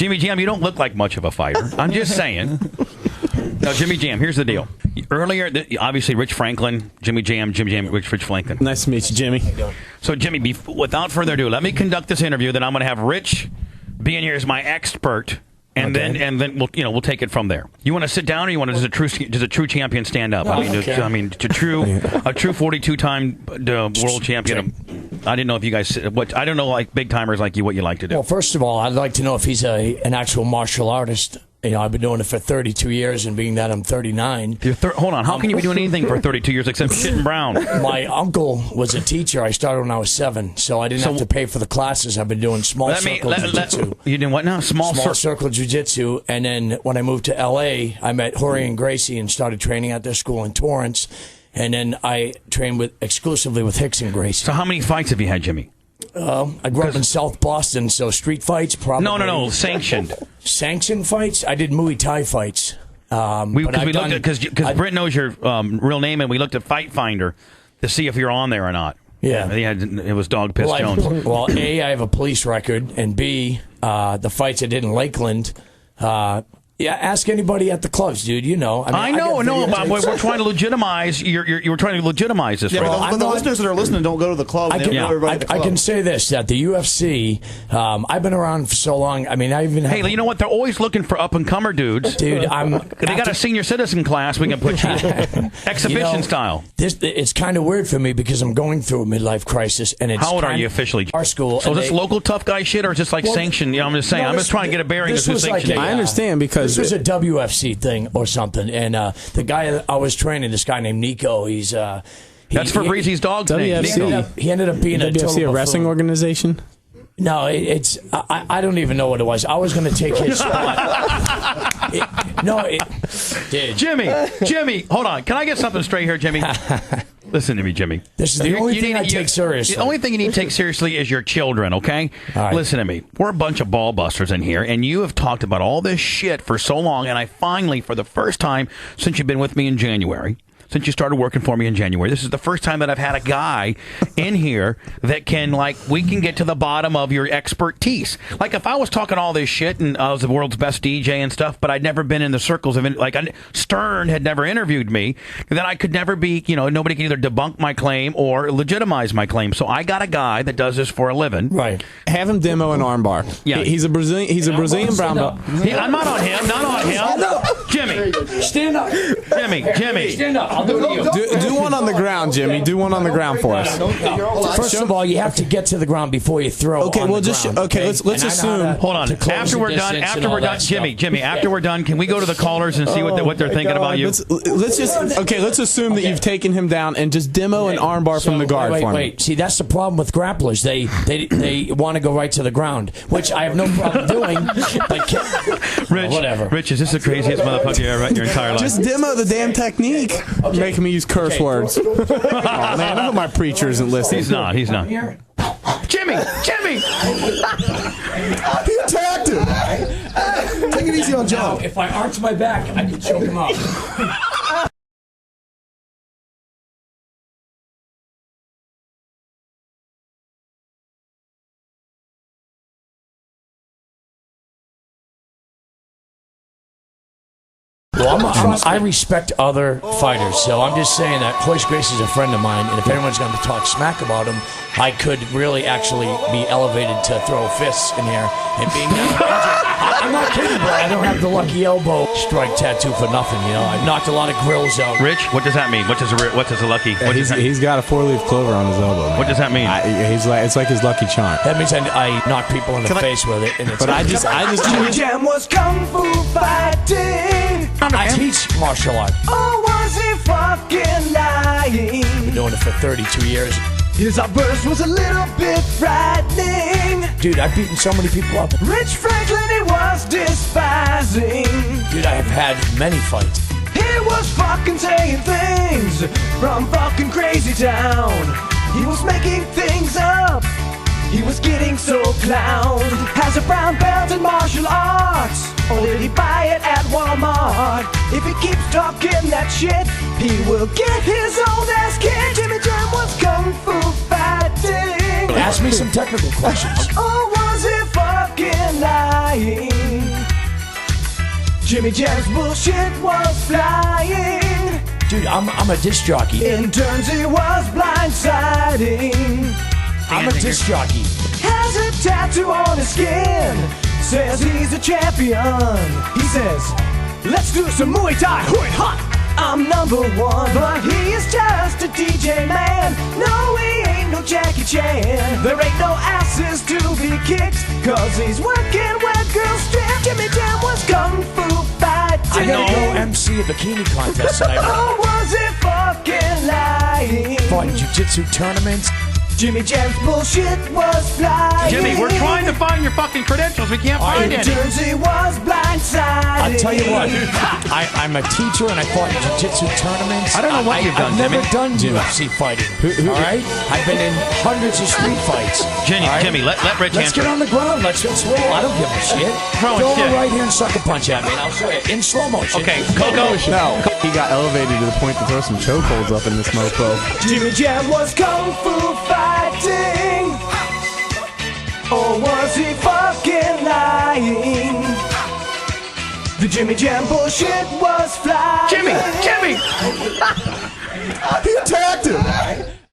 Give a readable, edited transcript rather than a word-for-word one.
Jimmy Jam, you don't look like much of a fighter. I'm just saying. No, Jimmy Jam, here's the deal. Earlier, obviously, Rich Franklin, Jimmy Jam, Rich Franklin. Nice to meet you, Jimmy. So, Jimmy, without further ado, let me conduct this interview. Then I'm going to have Rich be in here as my expert, and then we'll take it from there. You want to sit down, or you want to does a true champion stand up? No, a true 42-time world champion. I didn't know if you guys I don't know, like big timers like you, what you like to do. Well, first of all, I'd like to know if he's an actual martial artist. I've been doing it for 32 years, and being that I'm 39. Hold on. How can you be doing anything for 32 years except shitting brown? My uncle was a teacher. I started when I was 7, so I didn't have to pay for the classes. I've been doing small circle jiu-jitsu. You doing what now? Small circle jiu-jitsu. And then when I moved to L.A., I met Jorge and Gracie and started training at their school in Torrance. And then I trained exclusively with Hicks and Gracie. So how many fights have you had, Jimmy? I grew up in South Boston, so street fights probably. No, sanctioned. Sanctioned fights? I did Muay Thai fights. Because Britt knows your real name, and we looked at Fight Finder to see if you're on there or not. Yeah. It was Dog Piss Jones. A, I have a police record, and B, the fights I did in Lakeland. Yeah, ask anybody at the clubs, dude. You know. I know. We're trying to legitimize. You're trying to legitimize this. Yeah, but the listeners that are listening don't go to the club. I can say this: that the UFC, I've been around for so long. I mean, I even. Hey, you know what? They're always looking for up and comer dudes. Dude, they got a senior citizen class we can put you in. Exhibition style. It's kind of weird for me because I'm going through a midlife crisis, and it's. How old are you officially? Our school. So is this local tough guy shit, or is this like sanctioned? I'm just saying. I'm just trying to get a bearing of who's sanctioned. I understand because. This was a WFC thing or something, and the guy I was training, this guy named Nico, that's for Breezy's dog's name. He ended up being WFC, a wrestling organization. No, I don't even know what it was. I was going to take his spot. Jimmy, hold on. Can I get something straight here, Jimmy? Listen to me, Jimmy. This is the only thing I take seriously. The only thing you need to take seriously is your children, okay? Right. Listen to me. We're a bunch of ball busters in here, and you have talked about all this shit for so long, and I finally, for the first time since you've been with me in January, since you started working for me in January, this is the first time that I've had a guy in here that can, we can get to the bottom of your expertise. Like, if I was talking all this shit and I was the world's best DJ and stuff, but I'd never been in the circles of, Stern had never interviewed me, then I could never be, nobody can either debunk my claim or legitimize my claim. So I got a guy that does this for a living. Right. Have him demo an armbar. Yeah. He's a Brazilian brown belt. I'm not on him. Not on him. Jimmy. Stand up. Jimmy. Stand up. Do one on the ground, Jimmy. Do one on the ground for us. First of all, you have to get to the ground before you throw. Okay, let's assume. Hold on. After we're done, Jimmy. After we're done, can we go to the callers and see what they're thinking about you? Let's assume that you've taken him down and just demo an armbar from the guard for me. Wait. See, that's the problem with grapplers. They want to go right to the ground, which I have no problem doing. But whatever. Rich, is this the craziest motherfucker you ever met in your entire life? Just demo the damn technique. Okay. Making me use curse words. Oh man, I hope my preacher isn't listening. He's not. Jimmy! He attacked him. Take it easy on John. If I arch my back, I can choke him up. Well, I respect other fighters, so I'm just saying that Hoist Gracie is a friend of mine, and if anyone's going to talk smack about him, I could really actually be elevated to throw fists in here. And being I'm not kidding, bro. I don't have the lucky elbow strike tattoo for nothing. I've knocked a lot of grills out. Rich, what does that mean? What does a lucky? He's got a 4-leaf clover on his elbow. Man. What does that mean? It's like his lucky charm. That means I knock people in the face with it. And it's I just Jimmy Jam was kung fu fighting. I teach martial art. Oh, was he fucking lying? Been doing it for 32 years. His outburst was a little bit frightening. Dude, I've beaten so many people up. Rich Franklin he was despising. Dude, I have had many fights. He was fucking saying things from fucking crazy town. He was making things up. He was getting so clowned. Has a brown belt in martial arts, or did he buy it at Walmart? If he keeps talking that shit, he will get his old ass kicked. Jimmy Jam was kung fu fighting. Ask me some technical questions. Oh, was he fucking lying? Jimmy Jam's bullshit was flying. Dude, I'm a disc jockey. In turns he was blindsiding. I'm a disc jockey. Has a tattoo on his skin. Says he's a champion. He says, let's do some Muay Thai. Hui ha! I'm number one, but he is just a DJ man. No, he ain't no Jackie Chan. There ain't no asses to be kicked, cause he's working where girls strip. Jimmy Jam was kung fu fighting. I gotta go MC a bikini contest tonight. Or was it fucking lying? Fought in jiu-jitsu tournaments. Jimmy Jam's bullshit was flying. Jimmy, we're trying to find your fucking credentials. We can't find any. Turns he was blindsided. I'll tell you what, I'm a teacher and I fought in jiu-jitsu tournaments. I don't know what you've done, I've never Jimmy. done UFC fighting. All right? I've been in hundreds of street fights. Jimmy, all right? Jimmy, let Rich Let's answer. get on the ground. Let's roll. I don't give a shit. Throwing Throw shit. a right hand sucker punch at me and I'll show you in slow motion. Okay, Coco. No, he got elevated to the point to throw some chokeholds up in this mofo. Jimmy Jam was kung fu fighting. Or was he fucking lying? The Jimmy Jam bullshit was flying. Jimmy! He attacked him.